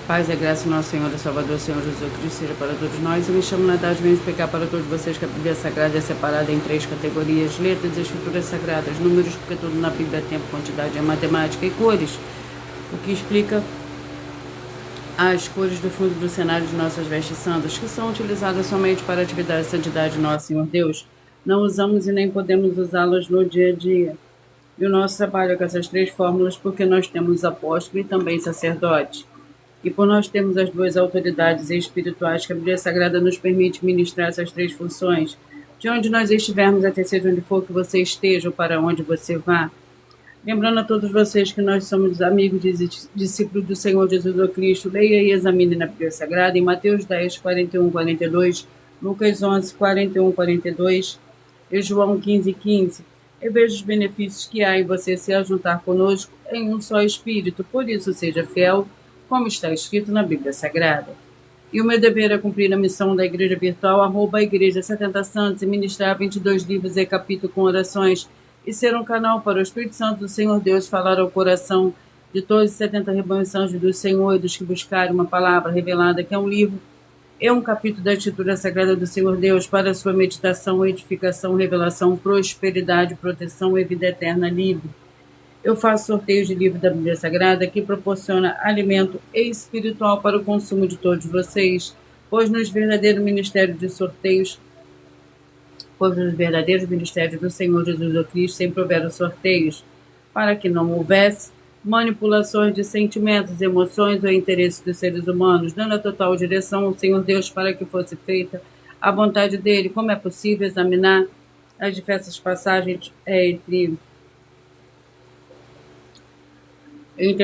Paz e graça do nosso Senhor e Salvador, Senhor Jesus Cristo, seja para todos nós. Eu me chamo Natália, venho explicar para todos vocês que a Bíblia Sagrada é separada em 3 categorias: letras, escrituras sagradas, números, porque tudo na Bíblia é tempo, quantidade, é matemática, e cores, o que explica as cores do fundo do cenário de nossas vestes santas, que são utilizadas somente para a atividade de santidade de nosso Senhor Deus. Não usamos e nem podemos usá-las no dia a dia. E o nosso trabalho é com essas 3 fórmulas, porque nós temos apóstolo e também sacerdote. E por nós termos as 2 autoridades espirituais que a Bíblia Sagrada nos permite ministrar essas 3 funções, de onde nós estivermos, até seja onde for que você esteja ou para onde você vá. Lembrando a todos vocês que nós somos amigos e discípulos do Senhor Jesus Cristo, leia e examine na Bíblia Sagrada em Mateus 10, 41, 42, Lucas 11, 41, 42 e João 15, 15. E veja os benefícios que há em você se ajuntar conosco em um só Espírito, por isso seja fiel, como está escrito na Bíblia Sagrada. E o meu dever é cumprir a missão da Igreja Virtual, @Igreja 70 Santos, e ministrar 22 livros e capítulos com orações, e ser um canal para o Espírito Santo do Senhor Deus falar ao coração de todos os 70 rebanhos anjos do Senhor e dos que buscarem uma palavra revelada, que é um livro e um capítulo da Escritura Sagrada do Senhor Deus, para a sua meditação, edificação, revelação, prosperidade, proteção e vida eterna livre. Eu faço sorteios de livros da Bíblia Sagrada que proporciona alimento espiritual para o consumo de todos vocês, pois nos verdadeiros ministérios do Senhor Jesus Cristo sempre houveram sorteios, para que não houvesse manipulações de sentimentos, emoções ou interesses dos seres humanos, dando a total direção ao Senhor Deus para que fosse feita a vontade dele. Como é possível examinar as diversas passagens entre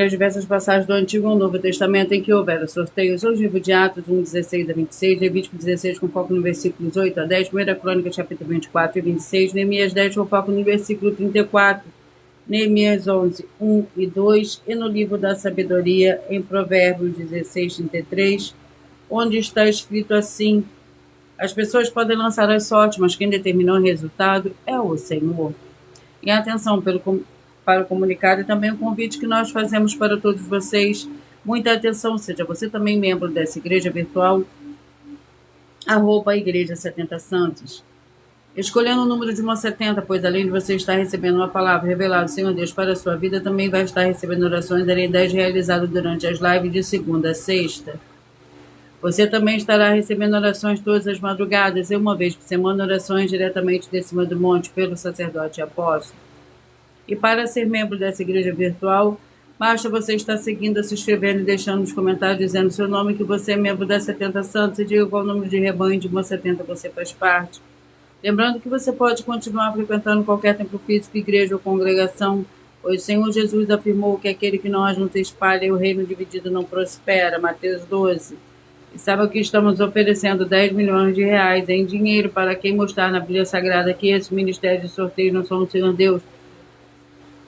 as diversas passagens do Antigo e Novo Testamento em que houveram sorteios: o livro de Atos 1, 16 a 26, Levítico 16 com foco no versículos 8 a 10, 1 Crônicas capítulo 24 e 26, Neemias 10 com foco no versículo 34, Neemias 11, 1 e 2, e no livro da sabedoria em Provérbios 16, 33, onde está escrito assim: as pessoas podem lançar as sortes, mas quem determinou o resultado é o Senhor. E atenção para o comunicado e também o convite que nós fazemos para todos vocês. Muita atenção, seja você também membro dessa igreja virtual, @Igreja 70 Santos. Escolhendo o número de 1 a 70, pois além de você estar recebendo uma palavra revelada do Senhor Deus para a sua vida, também vai estar recebendo orações além das realizadas durante as lives de segunda a sexta. Você também estará recebendo orações todas as madrugadas e uma vez por semana orações diretamente de cima do monte pelo sacerdote e apóstolo. E para ser membro dessa igreja virtual, basta você estar seguindo, se inscrevendo e deixando nos comentários dizendo seu nome, que você é membro da 70 Santos, e diga qual número de rebanho de 1 a 70 você faz parte. Lembrando que você pode continuar frequentando qualquer templo físico, igreja ou congregação, pois o Senhor Jesus afirmou que aquele que não ajunta e espalha e o reino dividido não prospera. Mateus 12. E sabe o que estamos oferecendo? 10 milhões de reais em dinheiro para quem mostrar na Bíblia Sagrada que esses ministérios de sorteio não são o Senhor Deus,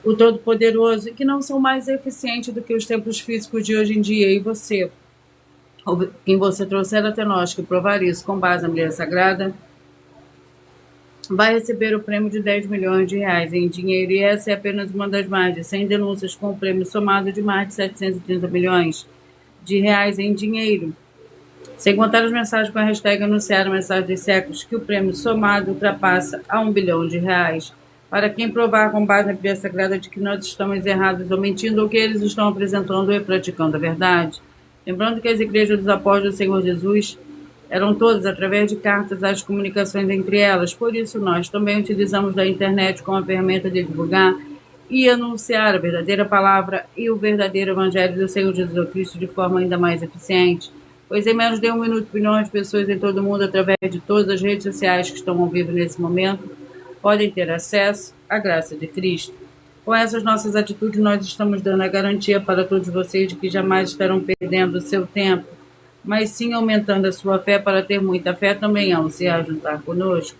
o Todo-Poderoso, e que não são mais eficientes do que os templos físicos de hoje em dia. E você, quem você trouxer até nós, que provar isso com base na Bíblia Sagrada, vai receber o prêmio de 10 milhões de reais em dinheiro. E essa é apenas uma das mais de 100 denúncias, com o prêmio somado de mais de 730 milhões de reais em dinheiro. Sem contar as mensagens com a hashtag anunciar a mensagem dos séculos, que o prêmio somado ultrapassa a 1 bilhão de reais. Para quem provar com base na Bíblia Sagrada de que nós estamos errados ou mentindo, ou que eles estão apresentando e praticando a verdade. Lembrando que as igrejas dos apóstolos do Senhor Jesus eram todas através de cartas, as comunicações entre elas. Por isso nós também utilizamos da internet como ferramenta de divulgar e anunciar a verdadeira palavra e o verdadeiro evangelho do Senhor Jesus Cristo de forma ainda mais eficiente. Pois em menos de 1 minuto, bilhões de pessoas em todo o mundo, através de todas as redes sociais que estão ao vivo nesse momento, podem ter acesso à graça de Cristo. Com essas nossas atitudes, nós estamos dando a garantia para todos vocês de que jamais estarão perdendo o seu tempo, mas sim aumentando a sua fé. Para ter muita fé também ao se ajuntar conosco.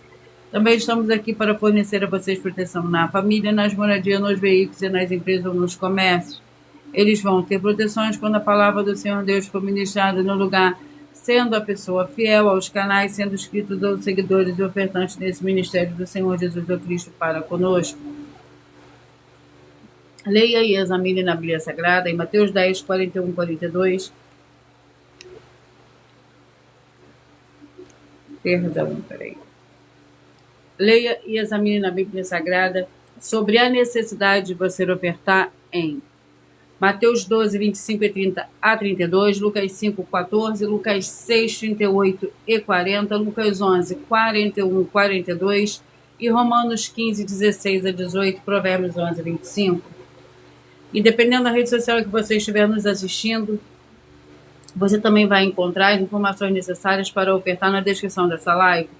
Também estamos aqui para fornecer a vocês proteção na família, nas moradias, nos veículos e nas empresas ou nos comércios. Eles vão ter proteções quando a palavra do Senhor Deus for ministrada no lugar, sendo a pessoa fiel aos canais, sendo inscritos ou seguidores e ofertantes nesse ministério do Senhor Jesus Cristo para conosco. Leia e examine na Bíblia Sagrada, em Mateus 10, 41, 42, Perdão, peraí. Leia e examine na Bíblia Sagrada sobre a necessidade de você ofertar em Mateus 12, 25 e 30 a 32, Lucas 5, 14, Lucas 6, 38 e 40, Lucas 11, 41 e 42 e Romanos 15, 16 a 18, Provérbios 11, 25. E dependendo da rede social que você estiver nos assistindo, você também vai encontrar as informações necessárias para ofertar na descrição dessa live.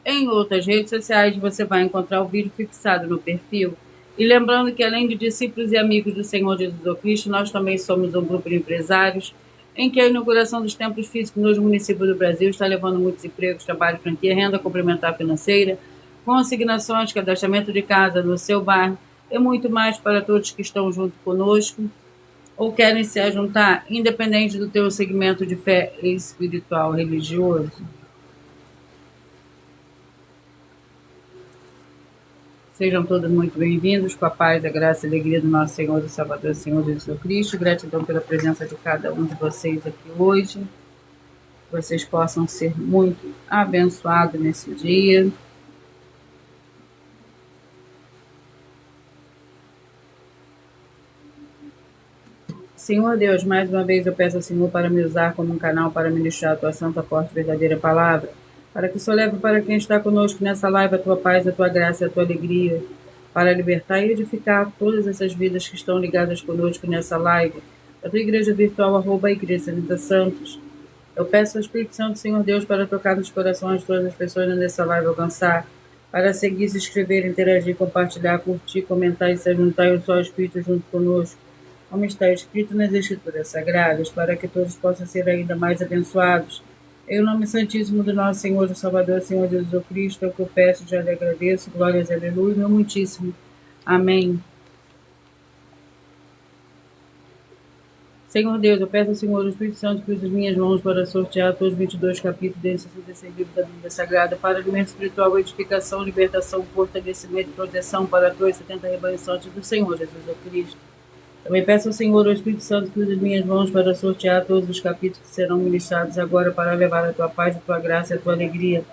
Em outras redes sociais, você vai encontrar o vídeo fixado no perfil. E lembrando que, além de discípulos e amigos do Senhor Jesus Cristo, nós também somos um grupo de empresários em que a inauguração dos templos físicos nos municípios do Brasil está levando muitos empregos, trabalho, franquia, renda complementar financeira, consignações, cadastramento de casa no seu bairro e muito mais para todos que estão junto conosco ou querem se ajuntar, independente do teu segmento de fé espiritual religioso. Sejam todos muito bem-vindos, com a paz, a graça e a alegria do nosso Senhor e Salvador, Senhor Jesus Cristo. Gratidão pela presença de cada um de vocês aqui hoje. Que vocês possam ser muito abençoados nesse dia. Senhor Deus, mais uma vez eu peço ao Senhor para me usar como um canal para ministrar a tua santa, forte e verdadeira palavra, para que o Senhor leve para quem está conosco nessa live a tua paz, a tua graça e a tua alegria, para libertar e edificar todas essas vidas que estão ligadas conosco nessa live, a tua igreja virtual, @Igreja 30 Santos. Eu peço ao Espírito Santo, Senhor Deus, para tocar nos corações de todas as pessoas nessa live alcançar, para seguir, se inscrever, interagir, compartilhar, curtir, comentar e se juntar ao seu Espírito junto conosco, como está escrito nas Escrituras Sagradas, para que todos possam ser ainda mais abençoados. Em nome santíssimo do nosso Senhor e Salvador, Senhor Jesus Cristo, é o que eu peço, já lhe agradeço. Glórias, aleluia, meu muitíssimo. Amém. Senhor Deus, eu peço ao Senhor, o Espírito Santo, que use as minhas mãos para sortear todos os 22 capítulos desses 66 livros da Bíblia Sagrada, para alimento espiritual, edificação, libertação, fortalecimento e proteção para todos os 70 rebanhos santos do Senhor Jesus Cristo. Também peço ao Senhor, o Espírito Santo, que use as minhas mãos para sortear todos os capítulos que serão ministrados agora para levar a tua paz, a tua graça e a tua alegria,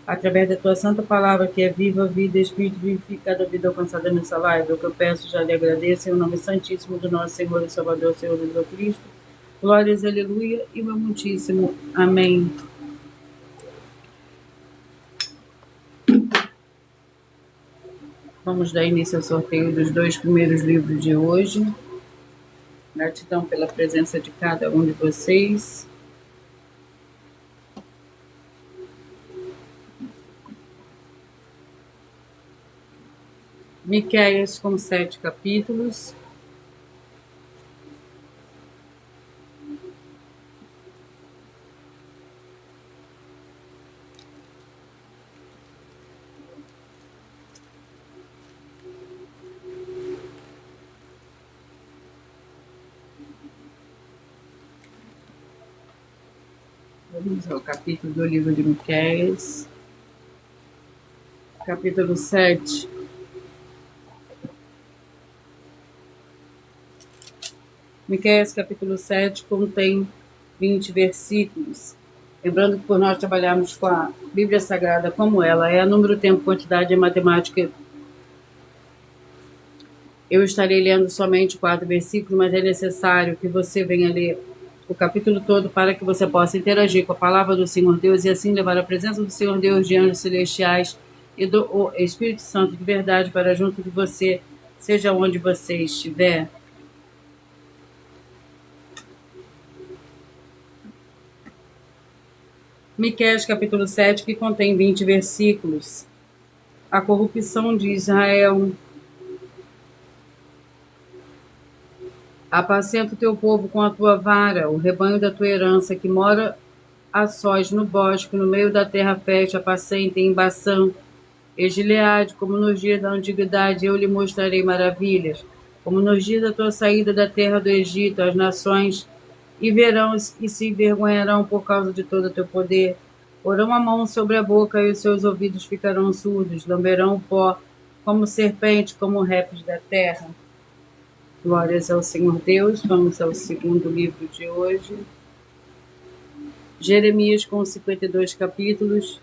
através da tua santa palavra, que é viva, vida, Espírito, vivifica cada vida alcançada nessa live. É o que eu peço, já lhe agradeço, em nome santíssimo do nosso Senhor e Salvador, Senhor Jesus Cristo. Glórias, aleluia, e meu muitíssimo. Amém. Vamos dar início ao sorteio dos 2 primeiros livros de hoje. Gratidão pela presença de cada um de vocês. Miqueias com 7 capítulos. Vamos ao capítulo do livro de Miqueias. Capítulo 7. Miqueias, capítulo 7, contém 20 versículos. Lembrando que por nós trabalharmos com a Bíblia Sagrada como ela é, número, tempo, quantidade e matemática, eu estarei lendo somente 4 versículos, mas é necessário que você venha ler o capítulo todo para que você possa interagir com a palavra do Senhor Deus e assim levar a presença do Senhor Deus, de anjos celestiais e do Espírito Santo de verdade para junto de você, seja onde você estiver. Miqueias, capítulo 7, que contém 20 versículos. A corrupção de Israel. Apacenta o teu povo com a tua vara, o rebanho da tua herança, que mora a sós no bosque, no meio da terra fértil, apacenta em Baçã e Gileade, como nos dias da antiguidade, eu lhe mostrarei maravilhas, como nos dias da tua saída da terra do Egito, as nações e verão e se envergonharão por causa de todo o teu poder. Porão a mão sobre a boca e os seus ouvidos ficarão surdos, lamberão o pó como serpente, como répteis da terra. Glórias ao Senhor Deus. Vamos ao segundo livro de hoje. Jeremias com 52 capítulos.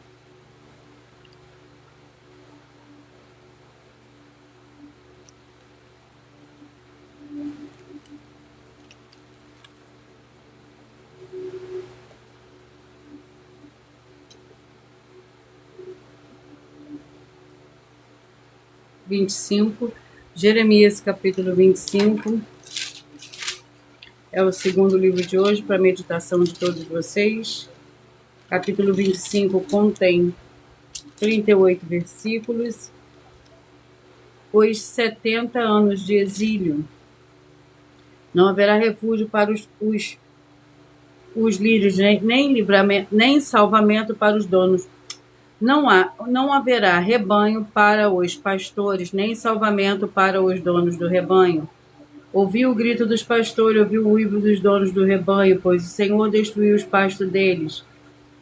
25. Jeremias, capítulo 25. É o segundo livro de hoje para a meditação de todos vocês. Capítulo 25 contém 38 versículos. Os 70 anos de exílio. Não haverá refúgio para os lírios, nem livramento, nem salvamento para os donos. Não haverá rebanho para os pastores, nem salvamento para os donos do rebanho. Ouvi o grito dos pastores, ouvi o uivo dos donos do rebanho, pois o Senhor destruiu os pastos deles.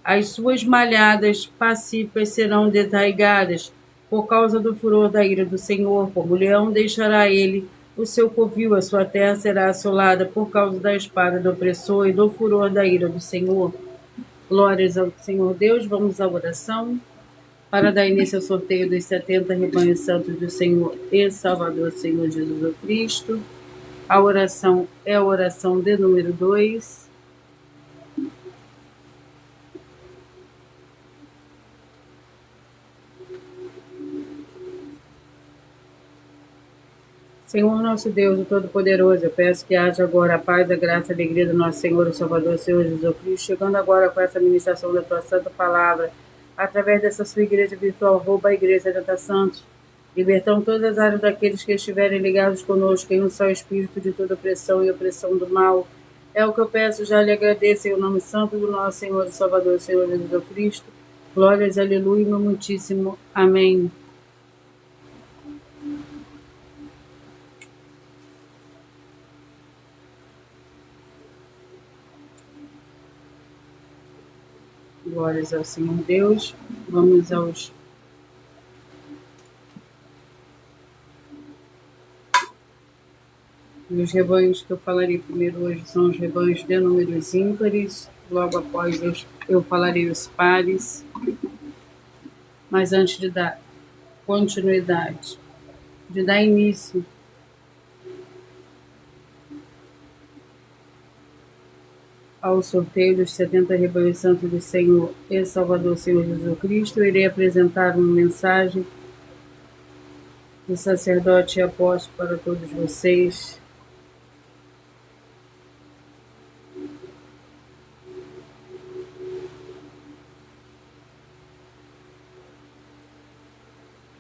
As suas malhadas pacíficas serão desarraigadas, por causa do furor da ira do Senhor. Como leão deixará ele o seu covil, a sua terra será assolada por causa da espada do opressor e do furor da ira do Senhor. Glórias ao Senhor Deus. Vamos à oração para dar início ao sorteio dos 70 rebanhos santos do Senhor e Salvador, Senhor Jesus Cristo. A oração é a oração de número 2. Senhor nosso Deus, o Todo-Poderoso, eu peço que haja agora a paz, a graça e a alegria do nosso Senhor e Salvador, Senhor Jesus Cristo, chegando agora com essa ministração da tua santa palavra, através dessa sua igreja virtual, rouba a igreja da Santos, libertando todas as áreas daqueles que estiverem ligados conosco em um só espírito de toda opressão e opressão do mal. É o que eu peço, já lhe agradeço em o nome santo do nosso Senhor e Salvador, Senhor Jesus Cristo. Glórias, aleluia, meu muitíssimo. Amém. Glórias ao Senhor Deus. Vamos aos os rebanhos que eu falarei primeiro hoje são os rebanhos de números ímpares. Logo após eu falarei os pares. Mas antes de dar continuidade, de dar início ao sorteio dos 70 rebanhos santos do Senhor e Salvador, Senhor Jesus Cristo, eu irei apresentar uma mensagem do sacerdote e apóstolo para todos vocês.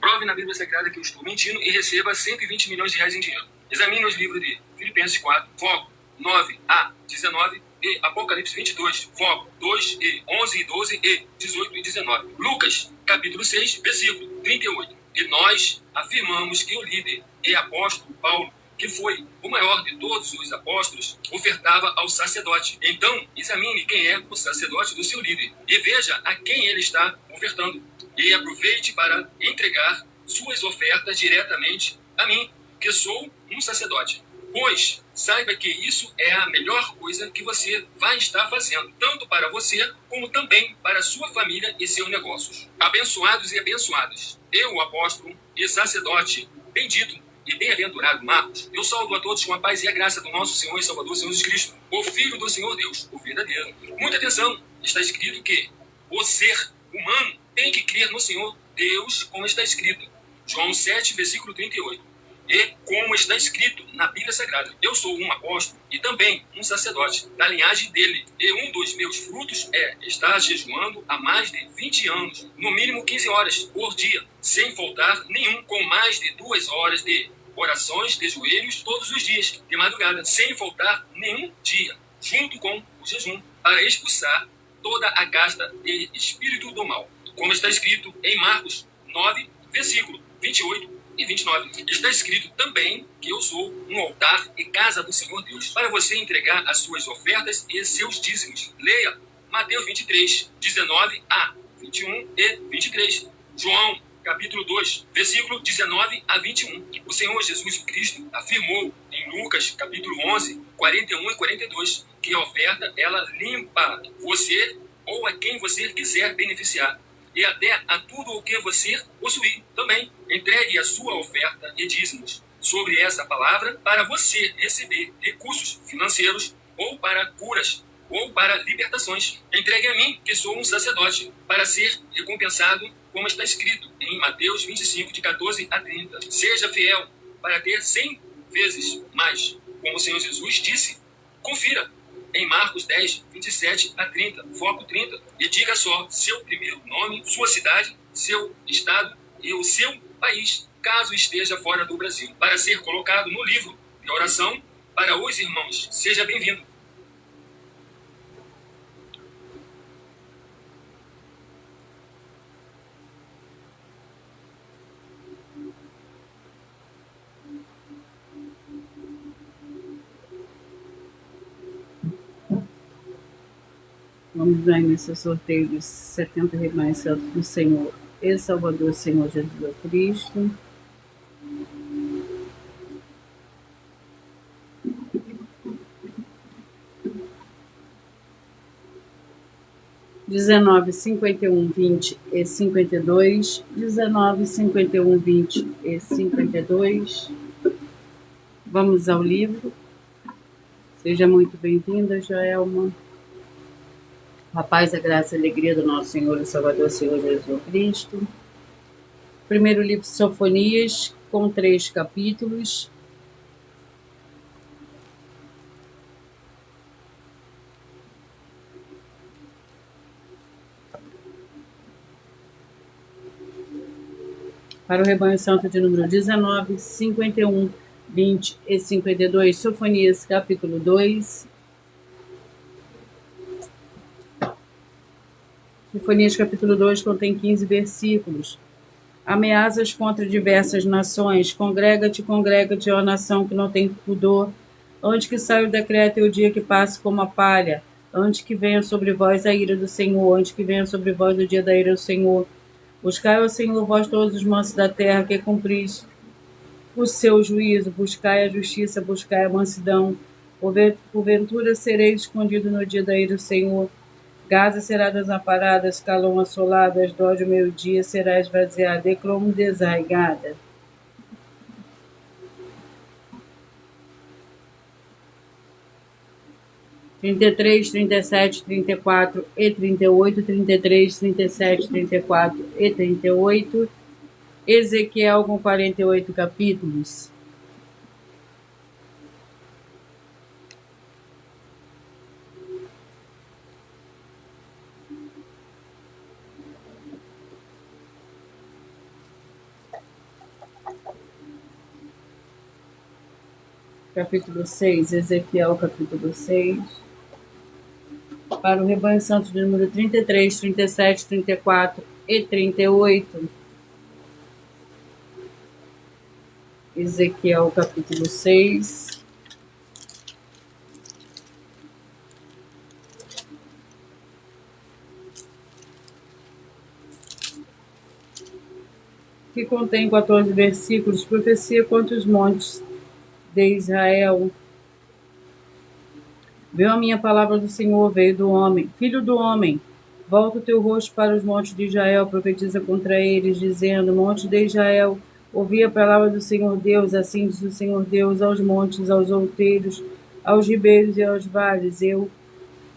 Prove na Bíblia Sagrada que eu estou mentindo e receba 120 milhões de reais em dinheiro. Examine os livros de Filipenses 4, foco 9 a 19 e Apocalipse 22, foco 2 e 11 e 12 e 18 e 19. Lucas, capítulo 6, versículo 38. E nós afirmamos que o líder e apóstolo Paulo, que foi o maior de todos os apóstolos, ofertava ao sacerdote. Então, examine quem é o sacerdote do seu líder e veja a quem ele está ofertando. E aproveite para entregar suas ofertas diretamente a mim, que sou um sacerdote. Pois saiba que isso é a melhor coisa que você vai estar fazendo, tanto para você como também para sua família e seus negócios. Abençoados e abençoadas, eu, o apóstolo e sacerdote bendito e bem-aventurado Marcos, eu saúdo a todos com a paz e a graça do nosso Senhor e Salvador, Senhor Jesus Cristo, o Filho do Senhor Deus, o verdadeiro. Muita atenção, está escrito que o ser humano tem que crer no Senhor Deus, como está escrito. João 7, versículo 38. E como está escrito na Bíblia Sagrada, eu sou um apóstolo e também um sacerdote da linhagem dele. E um dos meus frutos é estar jejuando há mais de 20 anos, no mínimo 15 horas por dia, sem faltar nenhum, com mais de 2 horas de orações de joelhos todos os dias, de madrugada, sem faltar nenhum dia, junto com o jejum, para expulsar toda a casta de espírito do mal. Como está escrito em Marcos 9, versículo 28 e 29. Está escrito também que eu sou um altar e casa do Senhor Deus, para você entregar as suas ofertas e seus dízimos. Leia Mateus 23, 19 a 21 e 23. João, capítulo 2, versículo 19 a 21. O Senhor Jesus Cristo afirmou em Lucas, capítulo 11, 41 e 42, que a oferta, ela limpa você ou a quem você quiser beneficiar, e até a tudo o que você possuir também. Entregue a sua oferta e dízimos sobre essa palavra para você receber recursos financeiros, ou para curas, ou para libertações. Entregue a mim, que sou um sacerdote, para ser recompensado como está escrito em Mateus 25, de 14 a 30. Seja fiel para ter 100 vezes mais. Como o Senhor Jesus disse, confira em Marcos 10, 27 a 30, foco 30, e diga só seu primeiro nome, sua cidade, seu estado e o seu país, caso esteja fora do Brasil, para ser colocado no livro de oração para os irmãos. Seja bem-vindo. Vamos dar início ao sorteio dos 70 remanescentes santos do Senhor e Salvador, Senhor Jesus Cristo. Dezenove, 51, 20 e 52. 19, 51, 20 e 52. Vamos ao livro. Seja muito bem-vinda, Joelma. A paz, a graça e a alegria do nosso Senhor e Salvador, Senhor Jesus Cristo. Primeiro livro de Sofonias, com 3 capítulos. Para o rebanho santo de número 19, 51, 20 e 52, Sofonias, capítulo 2. Sofonias, capítulo 2, contém 15 versículos. Ameaças contra diversas nações. Congrega-te, ó nação que não tem pudor. Antes que saia o decreto e o dia que passe como a palha. Antes que venha sobre vós a ira do Senhor. Antes que venha sobre vós o dia da ira do Senhor. Buscai ao Senhor, vós todos os mansos da terra, que cumpris o seu juízo. Buscai a justiça, buscai a mansidão. Porventura sereis escondido no dia da ira do Senhor. Gaza será desamparada, Ascalon assolada, Asdod ao meio-dia será esvaziada, Ecrom desarraigada. Trinta e três, 37, 34 e 38, 33, 37, 34 e 38. Ezequiel com 48 capítulos. Capítulo 6, Ezequiel, capítulo 6. Para o rebanho santo de número 33, 37, 34 e 38. Ezequiel, capítulo 6. Que contém 14 versículos, profecia contra os montes de Israel. Veio a minha palavra do Senhor, veio do homem. Filho do homem, volta o teu rosto para os montes de Israel, profetiza contra eles, dizendo: monte de Israel, ouvi a palavra do Senhor Deus, assim diz o Senhor Deus, aos montes, aos outeiros, aos ribeiros e aos vales. Eu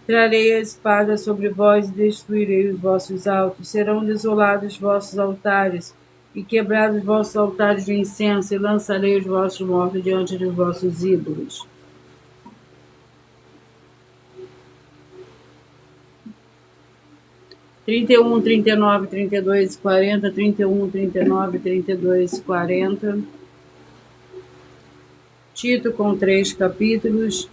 trarei a espada sobre vós e destruirei os vossos altos. Serão desolados os vossos altares e quebrados os vossos altares de incenso, e lançarei os vossos mortos diante dos vossos ídolos. Trinta e um, 39, 32, 40, 31, 39, 32, 40. Tito com 3 capítulos.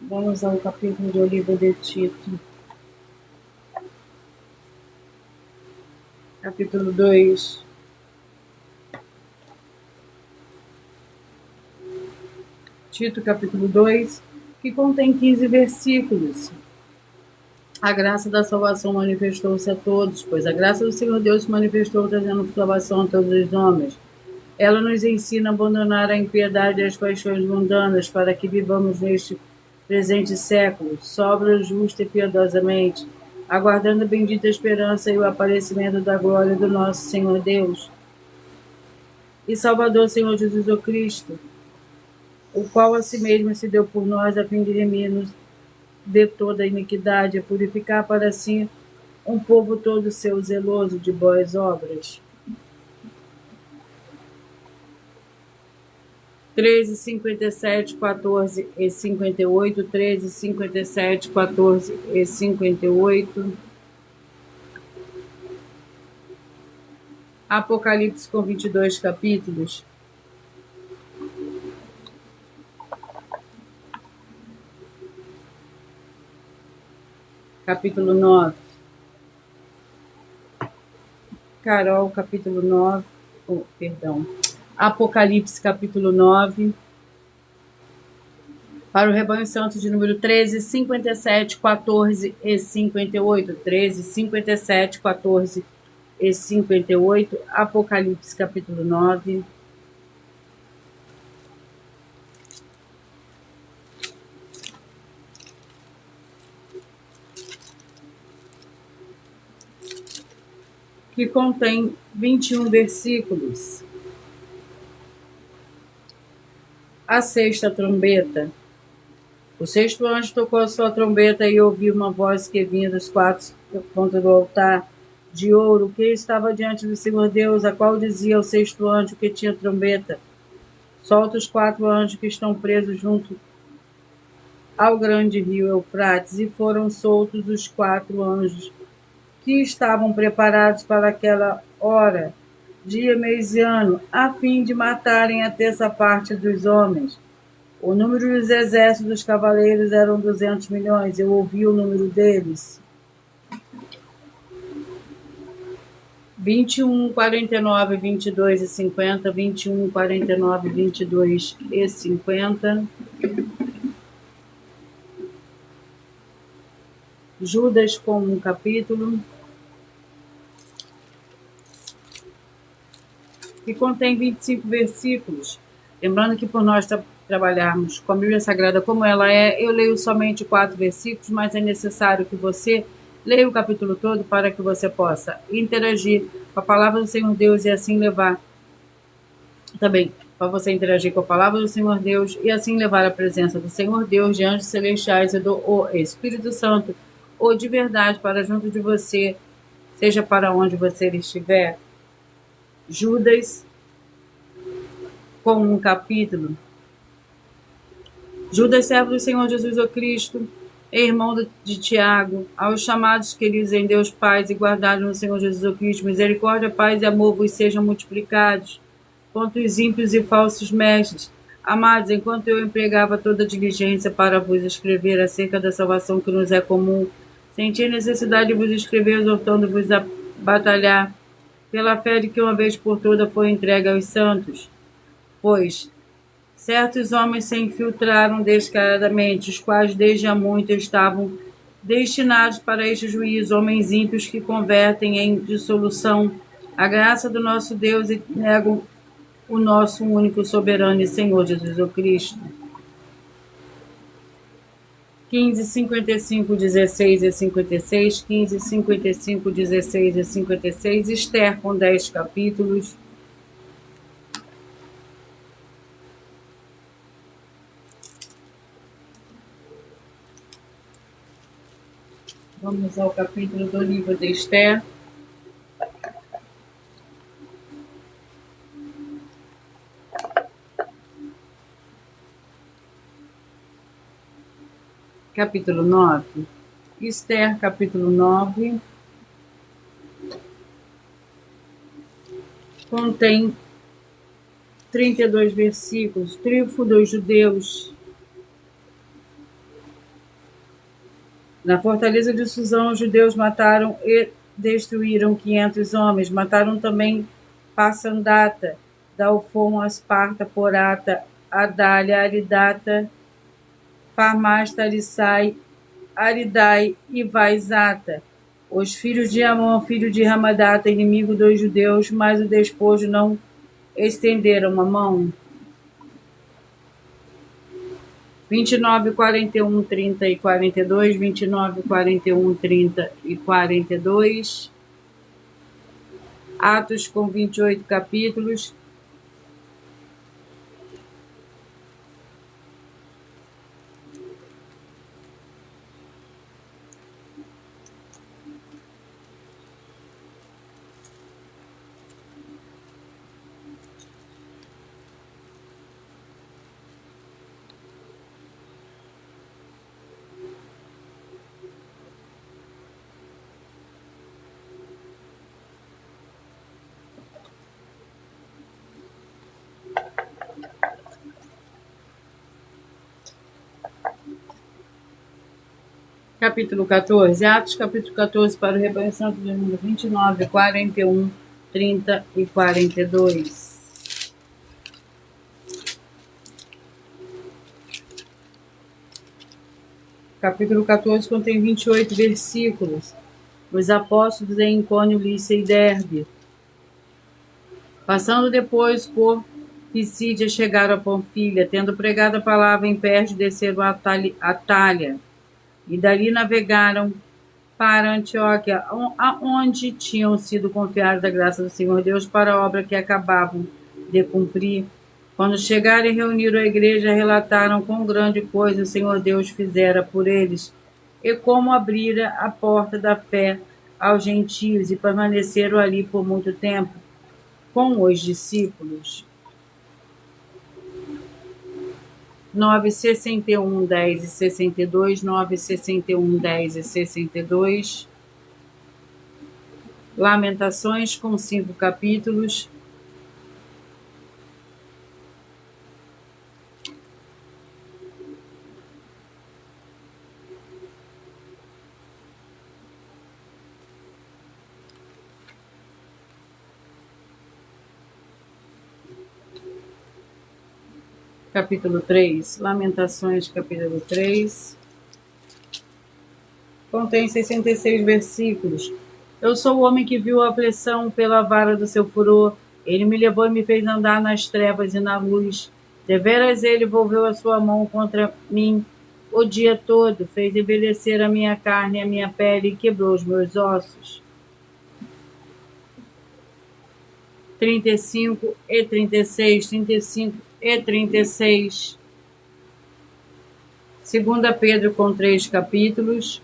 Vamos ao capítulo do livro de Tito. Capítulo 2. Tito, capítulo 2, que contém 15 versículos. A graça da salvação manifestou-se a todos, pois a graça do Senhor Deus se manifestou trazendo salvação a todos os homens. Ela nos ensina a abandonar a impiedade e as paixões mundanas, para que vivamos neste presente século, sobra justa e piedosamente, aguardando a bendita esperança e o aparecimento da glória do nosso Senhor Deus e Salvador Senhor Jesus o Cristo, o qual a si mesmo se deu por nós a fim de remir-nos de toda a iniquidade e purificar para si um povo todo seu zeloso de boas obras. 13, 57, 14 e 58, 13, 57, 14 e 58. Apocalipse com 22 capítulos. Capítulo 9. Carol, capítulo 9. Apocalipse, capítulo 9. Para o rebanho santo de número 13, 57, 14 e 58. 13, 57, 14 e 58. Apocalipse, capítulo 9. Que contém 21 versículos. A sexta trombeta. O sexto anjo tocou a sua trombeta e ouviu uma voz que vinha dos quatro pontos do altar de ouro que estava diante do Senhor Deus, a qual dizia ao sexto anjo que tinha trombeta: solta os 4 anjos que estão presos junto ao grande rio Eufrates. E foram soltos os 4 anjos que estavam preparados para aquela hora, dia, mês e ano, a fim de matarem a terça parte dos homens. O número dos exércitos dos cavaleiros eram 200 milhões. Eu ouvi o número deles. 21, 49, 22 e 50. 21, 49, 22 e 50. Judas com um capítulo. Que contém 25 versículos. Lembrando que por nós trabalharmos com a Bíblia Sagrada como ela é, eu leio somente 4 versículos, mas é necessário que você leia o capítulo todo para que você possa interagir com a palavra do Senhor Deus e assim levar também para você interagir com a palavra do Senhor Deus e assim levar a presença do Senhor Deus, de anjos celestiais e do Espírito Santo, ou de verdade para junto de você, seja para onde você estiver. Judas com um capítulo. Judas, servo do Senhor Jesus o Cristo, irmão de Tiago, aos chamados queridos em Deus Pai e guardados no Senhor Jesus o Cristo, misericórdia, paz e amor vos sejam multiplicados contra os ímpios e falsos mestres. Amados, enquanto eu empregava toda diligência para vos escrever acerca da salvação que nos é comum, senti a necessidade de vos escrever, exortando-vos a batalhar pela fé de que uma vez por toda foi entregue aos santos. Pois certos homens se infiltraram descaradamente, os quais desde há muito estavam destinados para este juízo, homens ímpios que convertem em dissolução a graça do nosso Deus e negam o nosso único soberano e Senhor Jesus o Cristo. 15, 55, 16 e 56, 15, 55, 16 e 56, Esther com 10 capítulos. Vamos ao capítulo do livro de Esther. Capítulo 9. Esther, capítulo 9. Contém 32 versículos. Triunfo dos judeus. Na fortaleza de Susã, os judeus mataram e destruíram 500 homens. Mataram também Passandata, Dalfon, Asparta, Porata, Adália, Aridata, Parmasta, Arissai, Aridai e Vaizata, os filhos de Amon, filho de Ramadata, inimigo dos judeus, mas o despojo não estenderam a mão. 29, 41, 30 e 42, 29, 41, 30 e 42. Atos com 28 capítulos. Capítulo 14, Atos, capítulo 14, para o rebanho santo do mundo, 29, 41, 30 e 42. Capítulo 14 contém 28 versículos. Os apóstolos em Icônio, Lícia e Derbe. Passando depois por Pisídia, chegaram a Panfilha, tendo pregado a palavra em Perge, desceram a Atália. E dali navegaram para Antioquia, aonde tinham sido confiados a graça do Senhor Deus para a obra que acabavam de cumprir. Quando chegaram e reuniram a igreja, relataram quão grande coisa o Senhor Deus fizera por eles, e como abrira a porta da fé aos gentios, e permaneceram ali por muito tempo com os discípulos. 9, 61, 10 e 62, 9, 61, 10 e 62. Lamentações com 5 capítulos. Capítulo 3, Lamentações, capítulo 3, contém 66 versículos. Eu sou o homem que viu a aflição pela vara do seu furor. Ele me levou e me fez andar nas trevas e na luz. Deveras ele volveu a sua mão contra mim o dia todo, fez envelhecer a minha carne e a minha pele e quebrou os meus ossos. 35 e 36, 35 e 36. 2 Pedro com 3 capítulos.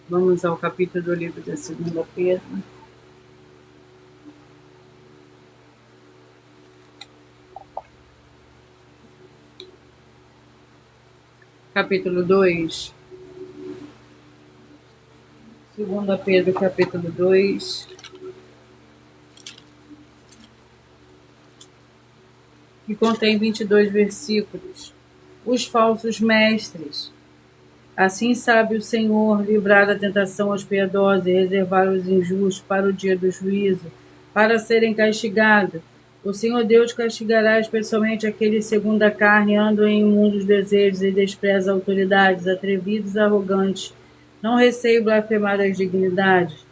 Vamos ao capítulo do livro da 2 Pedro. Capítulo 2. 2 Pedro, capítulo 2. Que contém 22 versículos. Os falsos mestres. Assim sabe o Senhor livrar da tentação aos piedosos e reservar os injustos para o dia do juízo, para serem castigados. O Senhor Deus castigará especialmente aqueles segundo a carne andam em imundos desejos e desprezam autoridades, atrevidos e arrogantes, não receiam blasfemar as dignidades.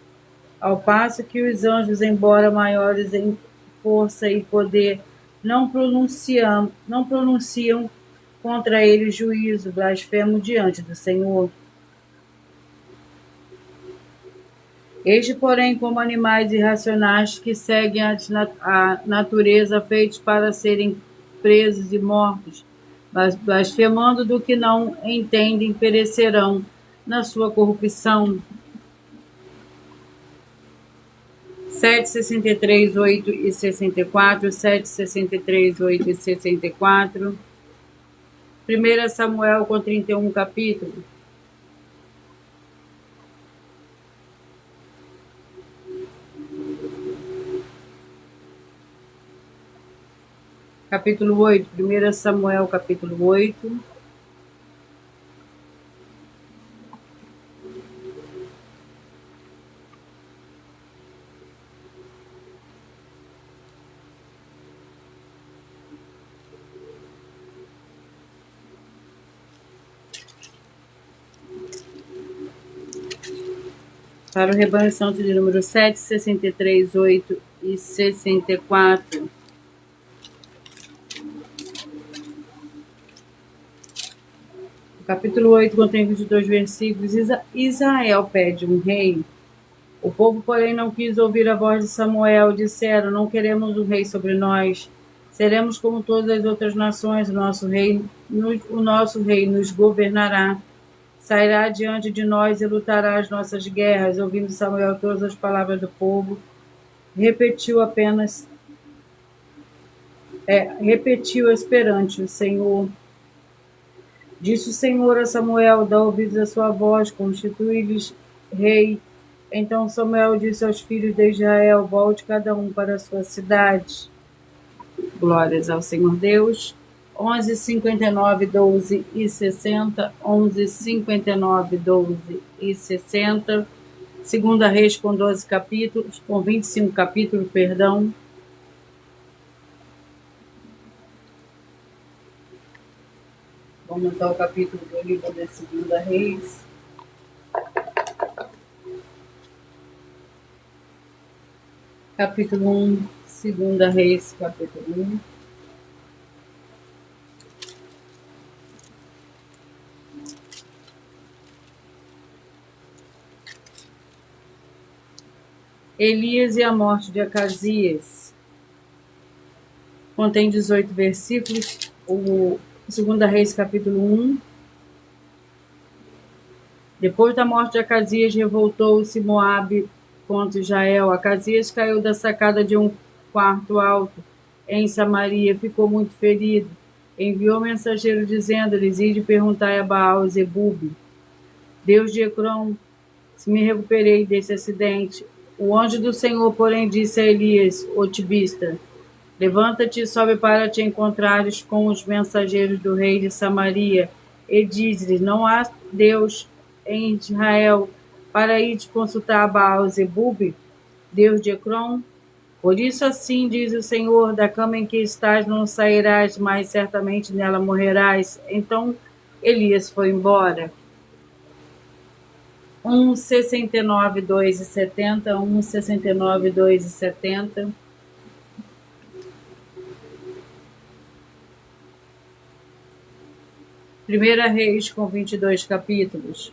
Ao passo que os anjos, embora maiores em força e poder, não pronunciam contra ele juízo, blasfemo diante do Senhor. Estes, porém, como animais irracionais que seguem a natureza, feitos para serem presos e mortos, blasfemando do que não entendem, perecerão na sua corrupção. 7, 63, 8 e 64, 7, 63, 8 e 64. 1 Samuel com 31 capítulos. Capítulo 8, 1 Samuel, capítulo 8. Para o rebanho santo de número 7, 63, 8 e 64. O capítulo 8 contém 22 versículos. Israel pede um rei. O povo, porém, não quis ouvir a voz de Samuel. Disseram: não queremos um rei sobre nós. Seremos como todas as outras nações. O nosso rei nos governará. Sairá diante de nós e lutará as nossas guerras. Ouvindo Samuel todas as palavras do povo, repetiu-as perante o Senhor. Disse o Senhor a Samuel: dá ouvidos à sua voz, constitui-lhes rei. Então Samuel disse aos filhos de Israel: volte cada um para a sua cidade. Glórias ao Senhor Deus. 11, 59, 12 e 60. 11, 59, 12 e 60. Segunda Reis com 12 capítulos, com 25 capítulos, perdão. Vamos montar o capítulo do livro da Segunda Reis. Capítulo 1, Segunda Reis, capítulo 1. Elias e a morte de Acasias. Contém 18 versículos. O Segunda Reis, capítulo 1. Depois da morte de Acasias, revoltou-se Moabe contra Israel. Acasias caiu da sacada de um quarto alto em Samaria, ficou muito ferido. Enviou mensageiro dizendo-lhes: ide perguntai a Baal-zebub, Deus de Ecrom, se me recuperei desse acidente. O anjo do Senhor, porém, disse a Elias, o tibista: levanta-te e sobe para te encontrares com os mensageiros do rei de Samaria, e diz-lhes: não há Deus em Israel, para ir te consultar a Baal-zebub, Deus de Ecrom? Por isso assim diz o Senhor: da cama em que estás não sairás, mas certamente nela morrerás. Então Elias foi embora. 1:69, 2 e 70. 1:69, 2 e 70. Primeira Reis com 22 capítulos.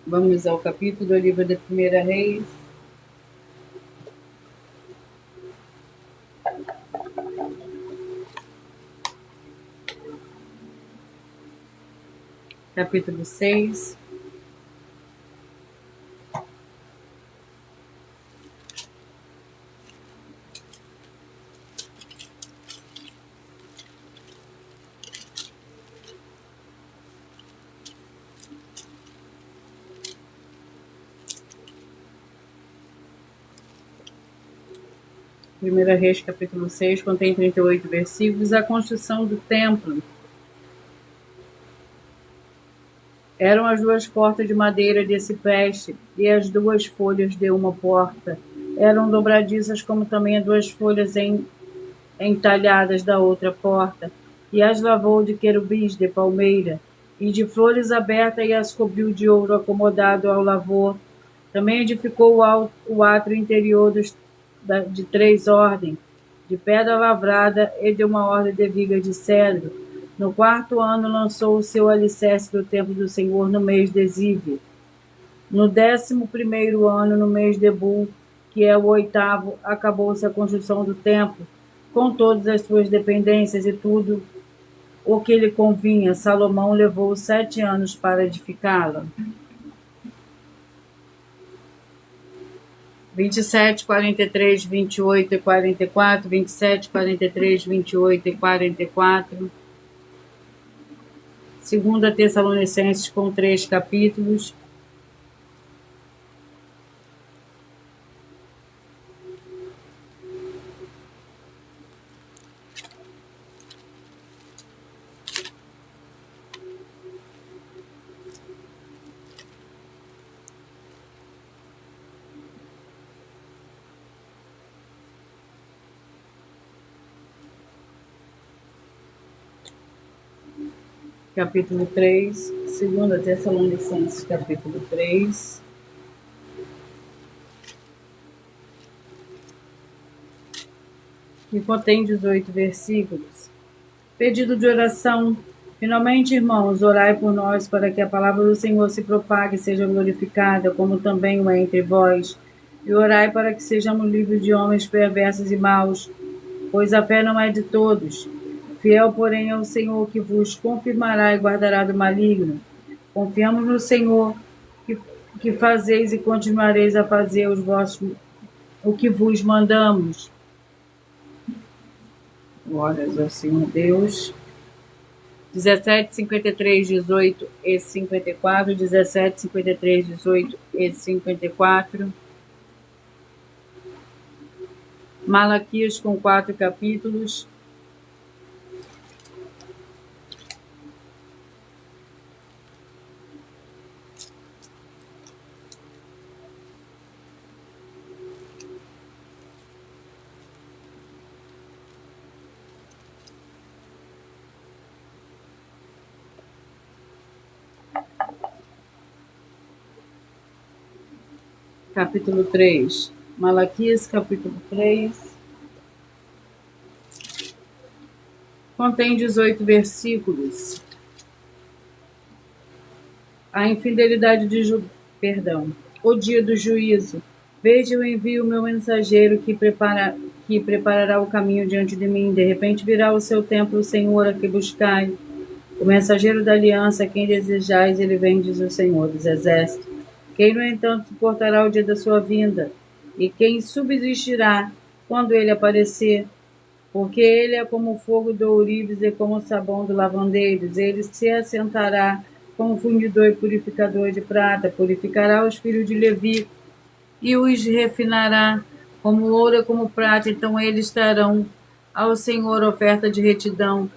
Vamos ao capítulo do livro da Primeira Reis. Capítulo 6. Primeira Reis, capítulo 6, contém 38 versículos. A construção do templo. Eram as duas portas de madeira de cipreste, e as duas folhas de uma porta. Eram dobradiças, como também as duas folhas entalhadas da outra porta. E as lavou de querubins de palmeira, e de flores abertas, e as cobriu de ouro acomodado ao lavor. Também edificou o átrio interior de 3 ordens, de pedra lavrada e de uma ordem de viga de cedro. No 4º ano lançou o seu alicerce do templo do Senhor no mês de Zive. No 11º ano, no mês de Bul, que é o 8º, acabou-se a construção do templo, com todas as suas dependências e tudo o que lhe convinha. Salomão levou 7 anos para edificá-la. 27, 43, 28 e 44, 27, 43, 28 e 44. 2 Tessalonicenses com 3 capítulos. capítulo 3, 2 Tessalonicenses, capítulo 3. Que contém 18 versículos. Pedido de oração. Finalmente, irmãos, orai por nós para que a palavra do Senhor se propague e seja glorificada, como também o é entre vós. E orai para que sejamos livres de homens perversos e maus, pois a fé não é de todos. Fiel, porém, é o Senhor que vos confirmará e guardará do maligno. Confiamos no Senhor, que fazeis e continuareis a fazer o que vos mandamos. Glórias ao Senhor Deus. 17, 53, 18 e 54. 17, 53, 18 e 54. Malaquias com 4 capítulos. Capítulo 3. Malaquias, capítulo 3. Contém 18 versículos. A infidelidade de o dia do juízo. Veja, eu envio o meu mensageiro que preparará o caminho diante de mim. De repente virá o seu templo, o Senhor, a que buscai. O mensageiro da aliança, quem desejais, ele vem, diz o Senhor dos Exércitos. Quem, no entanto, suportará o dia da sua vinda? E quem subsistirá quando ele aparecer? Porque ele é como o fogo do ourives e como o sabão do lavandeiros. Ele se assentará como fundidor e purificador de prata. Purificará os filhos de Levi e os refinará como ouro e como prata. Então eles trarão ao Senhor oferta de retidão.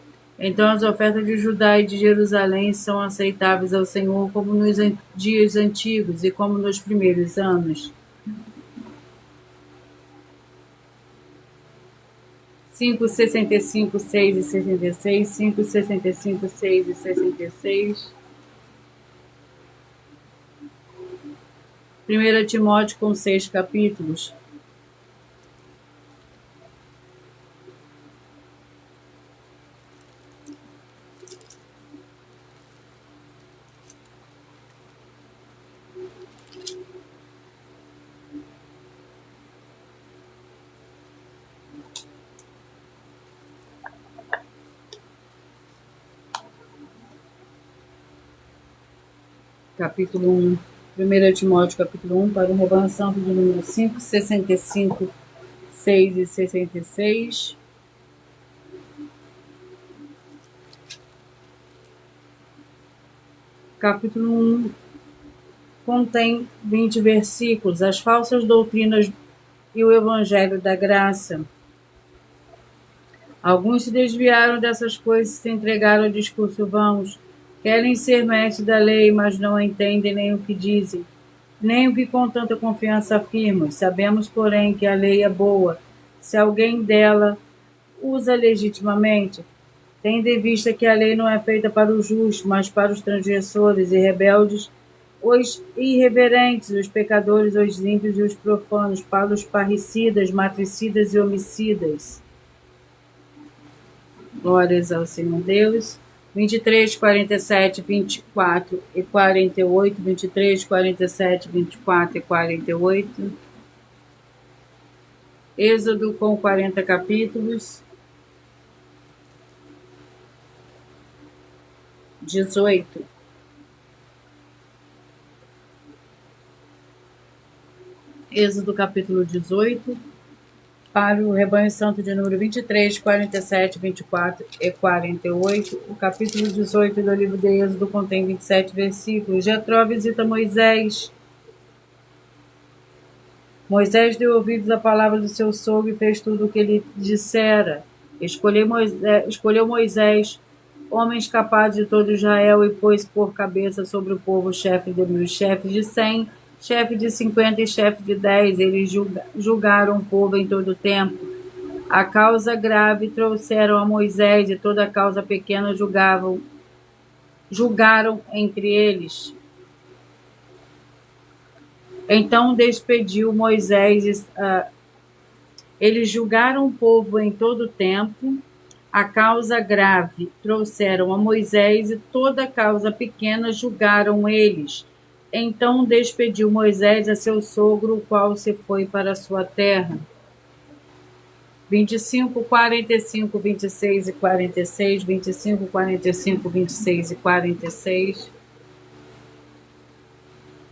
Então as ofertas de Judá e de Jerusalém são aceitáveis ao Senhor como nos dias antigos e como nos primeiros anos. 5, 65, 6 e 66. 5, 65, 6 e 66. 1 Timóteo com 6 capítulos. Capítulo 1. 1 Timóteo, capítulo 1, para o rebanho santo de número 5, 65, 6 e 66. Capítulo 1 contém 20 versículos. As falsas doutrinas e o evangelho da graça. Alguns se desviaram dessas coisas e se entregaram a discursos vãos. Querem ser mestres da lei, mas não entendem nem o que dizem, nem o que com tanta confiança afirmam. Sabemos, porém, que a lei é boa, se alguém dela usa legitimamente. Tendo em vista que a lei não é feita para os justos, mas para os transgressores e rebeldes, os irreverentes, os pecadores, os ímpios e os profanos, para os parricidas, matricidas e homicidas. Glórias ao Senhor Deus. 23, 47, 24 e 48, 23, 47, 24 e 48. Êxodo com 40 capítulos. 18. Êxodo capítulo 18. Para o rebanho santo de número 23, 47, 24 e 48. O capítulo 18 do livro de Êxodo contém 27 versículos. Jetró visita Moisés. Moisés deu ouvidos à palavra do seu sogro e fez tudo o que ele dissera. Escolheu Moisés homens capazes de todo Israel e pôs por cabeça sobre o povo chefe de 1000, chefe de 100, chefe de 50 e chefe de 10. Eles julgaram o povo em todo o tempo. A causa grave trouxeram a Moisés e toda a causa pequena julgavam julgaram entre eles. Então despediu Moisés. Eles julgaram o povo em todo o tempo. A causa grave trouxeram a Moisés e toda causa pequena julgaram eles. Então despediu Moisés a seu sogro, o qual se foi para a sua terra. 25, 45, 26 e 46, 25, 45, 26 e 46.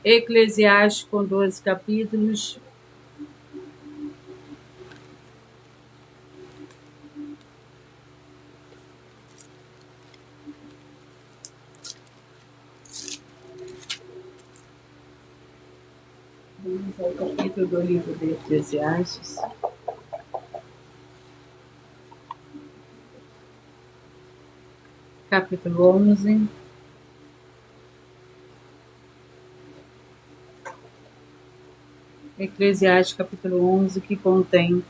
Eclesiastes com 12 capítulos. Vamos ao capítulo do livro de Eclesiastes. Capítulo 11. Eclesiastes, capítulo 11, que contém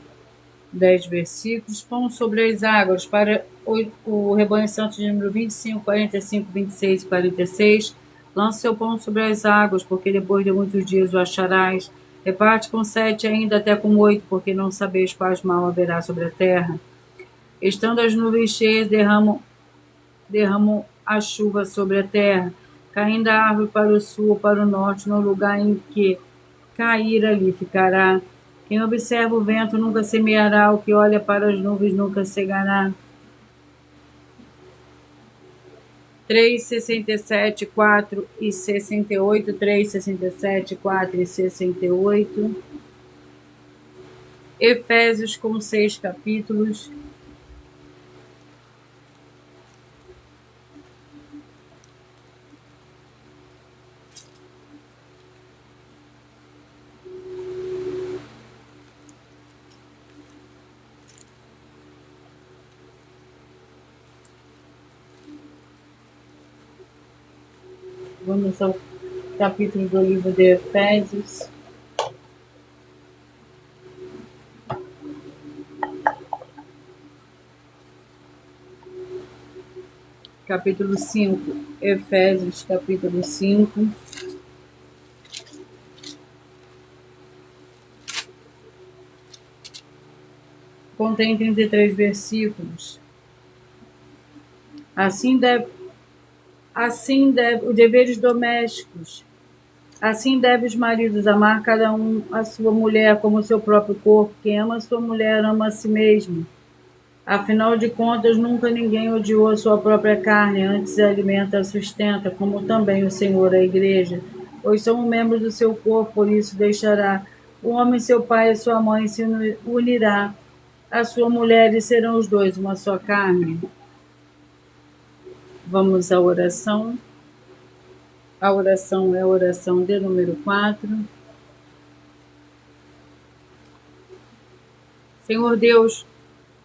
10 versículos. Pão sobre as águas, para o rebanho santo de número 25, 45, 26 e 46. Lança seu pão sobre as águas, porque depois de muitos dias o acharás. Reparte com 7 ainda até com 8, porque não sabeis quais mal haverá sobre a terra. Estando as nuvens cheias, derramam a chuva sobre a terra, caindo a árvore para o sul ou para o norte, no lugar em que cair ali ficará. Quem observa o vento nunca semeará, o que olha para as nuvens nunca cegará. 3, 67, 4 e 68, 3, 67, 4 e 68. Efésios com 6 capítulos. Vamos ao capítulo do livro de Efésios. Capítulo 5. Efésios, capítulo 5. Contém 33 versículos. Assim deve os deveres domésticos. Assim deve os maridos amar cada um a sua mulher como o seu próprio corpo. Quem ama a sua mulher ama a si mesmo. Afinal de contas, nunca ninguém odiou a sua própria carne, antes a alimenta e a sustenta, como também o Senhor a igreja. Pois somos membros do seu corpo, por isso deixará o homem seu pai e sua mãe, se unirá à sua mulher e serão os dois uma só carne. Vamos à oração. A oração é a oração de número 4. Senhor Deus,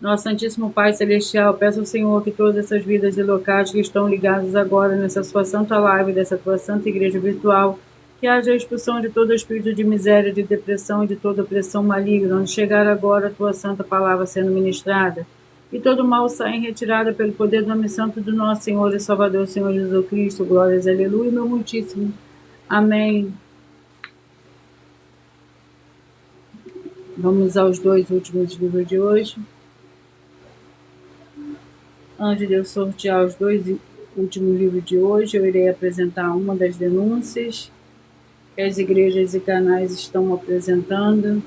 nosso Santíssimo Pai Celestial, peço ao Senhor que todas essas vidas e locais que estão ligadas agora nessa sua santa live, dessa tua santa igreja virtual, que haja a expulsão de todo espírito de miséria, de depressão e de toda opressão maligna, onde chegar agora a tua santa palavra sendo ministrada, e todo mal saia em retirada pelo poder do nome santo do nosso Senhor e Salvador, Senhor Jesus Cristo. Glórias, aleluia, meu muitíssimo. Amém. Vamos aos 2 últimos livros de hoje. Antes de eu sortear os 2 últimos livros de hoje, eu irei apresentar uma das denúncias que as igrejas e canais estão apresentando.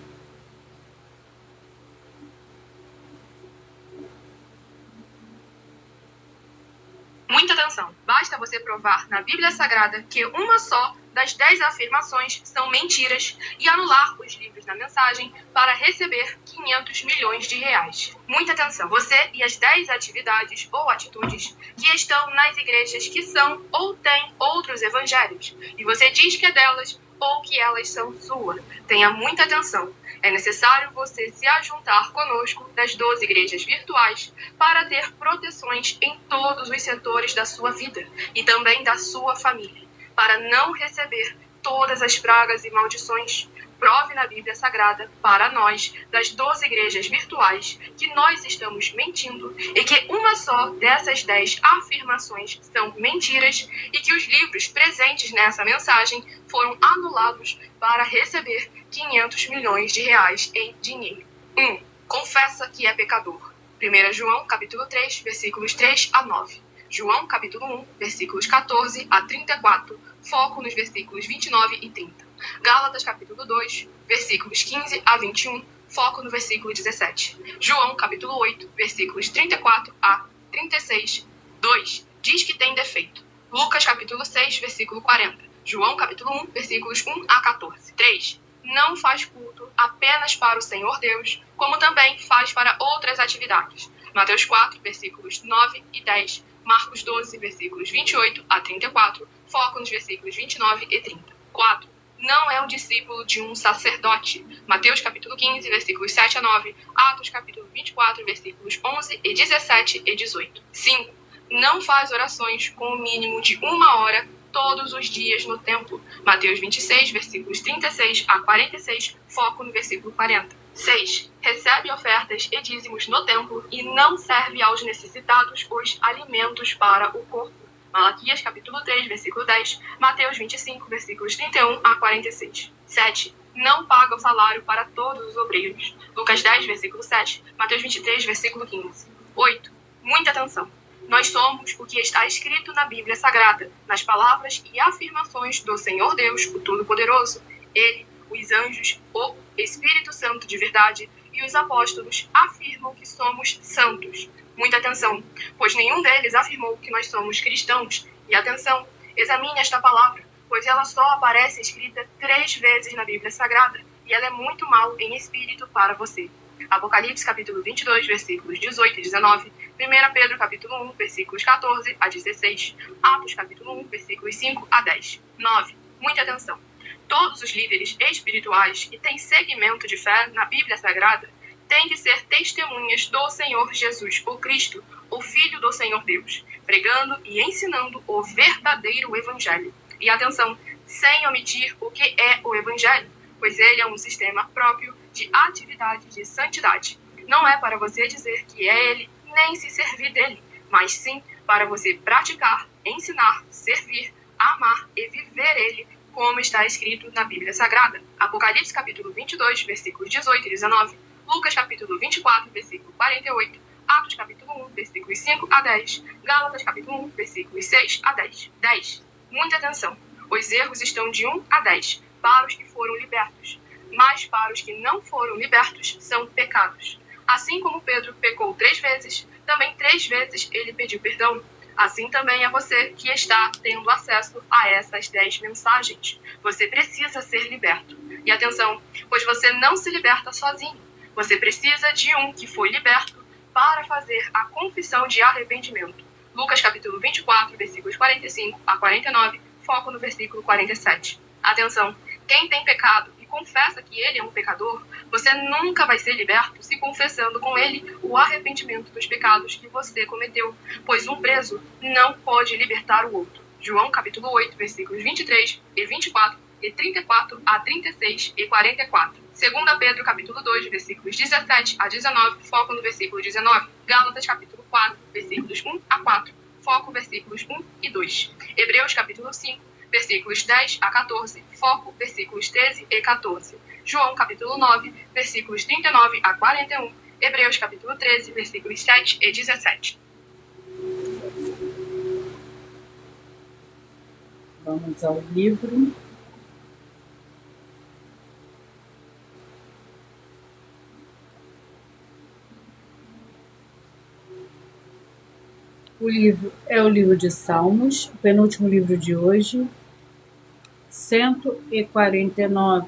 Muita atenção! Basta você provar na Bíblia Sagrada que uma só das 10 afirmações são mentiras e anular os livros da mensagem para receber 500 milhões de reais. Muita atenção! Você e as 10 atividades ou atitudes que estão nas igrejas que são ou têm outros evangelhos, e você diz que é delas ou que elas são sua. Tenha muita atenção. É necessário você se ajuntar conosco das 12 igrejas virtuais para ter proteções em todos os setores da sua vida e também da sua família, para não receber todas as pragas e maldições. Prove na Bíblia Sagrada para nós, das 12 igrejas virtuais, que nós estamos mentindo e que uma só dessas 10 afirmações são mentiras e que os livros presentes nessa mensagem foram anulados para receber 500 milhões de reais em dinheiro. 1. Confessa que é pecador. 1 João, capítulo 3, versículos 3 a 9. João, capítulo 1, versículos 14 a 34, foco nos versículos 29 e 30. Gálatas, capítulo 2, versículos 15 a 21, foco no versículo 17. João, capítulo 8, versículos 34 a 36. 2. Diz que tem defeito. Lucas, capítulo 6, versículo 40. João, capítulo 1, versículos 1 a 14. 3. Não faz culto apenas para o Senhor Deus, como também faz para outras atividades. Mateus 4, versículos 9 e 10. Marcos 12, versículos 28 a 34, foco nos versículos 29 e 30. 4. Não é um discípulo de um sacerdote. Mateus capítulo 15, versículos 7 a 9. Atos capítulo 24, versículos 11 e 17 e 18. 5. Não faz orações com o mínimo de 1 hora todos os dias no templo. Mateus 26, versículos 36 a 46, foco no versículo 40. 6. Recebe ofertas e dízimos no templo e não serve aos necessitados os alimentos para o corpo. Malaquias capítulo 3, versículo 10, Mateus 25, versículos 31 a 46. 7. Não paga o salário para todos os obreiros. Lucas 10, versículo 7, Mateus 23, versículo 15. 8. Muita atenção. Nós somos o que está escrito na Bíblia Sagrada, nas palavras e afirmações do Senhor Deus, o Todo-Poderoso. Ele, os anjos, o Espírito Santo de verdade e os apóstolos afirmam que somos santos. Muita atenção, pois nenhum deles afirmou que nós somos cristãos. E atenção, examine esta palavra, pois ela só aparece escrita 3 vezes na Bíblia Sagrada e ela é muito mal em espírito para você. Apocalipse capítulo 22, versículos 18 e 19. 1 Pedro capítulo 1, versículos 14 a 16. Atos capítulo 1, versículos 5 a 10. 9. Muita atenção. Todos os líderes espirituais que têm segmento de fé na Bíblia Sagrada têm de ser testemunhas do Senhor Jesus, o Cristo, o Filho do Senhor Deus, pregando e ensinando o verdadeiro Evangelho. E atenção, sem omitir o que é o Evangelho, pois ele é um sistema próprio de atividade de santidade. Não é para você dizer que é ele, nem se servir dele, mas sim para você praticar, ensinar, servir, amar e viver ele, como está escrito na Bíblia Sagrada. Apocalipse capítulo 22, versículos 18 e 19. Lucas capítulo 24, versículo 48. Atos capítulo 1, versículos 5 a 10. Gálatas capítulo 1, versículos 6 a 10. 10. Muita atenção. Os erros estão de 1 a 10 para os que foram libertos, mas para os que não foram libertos são pecados. Assim como Pedro pecou 3 vezes, também 3 vezes ele pediu perdão. Assim também é você que está tendo acesso a essas 10 mensagens. Você precisa ser liberto. E atenção, pois você não se liberta sozinho. Você precisa de um que foi liberto para fazer a confissão de arrependimento. Lucas capítulo 24, versículos 45 a 49, foco no versículo 47. Atenção, quem tem pecado e confessa que ele é um pecador, você nunca vai ser liberto se confessando com ele o arrependimento dos pecados que você cometeu, pois um preso não pode libertar o outro. João capítulo 8, versículos 23 e 24 e 34 a 36 e 44. 2 Pedro capítulo 2, versículos 17 a 19, foco no versículo 19. Gálatas capítulo 4, versículos 1 a 4, foco versículos 1 e 2. Hebreus capítulo 5, versículos 10 a 14, foco versículos 13 e 14. João capítulo 9, versículos 39 a 41. Hebreus capítulo 13, versículos 7 e 17. Vamos ao livro. O livro é o livro de Salmos, o penúltimo livro de hoje, 149.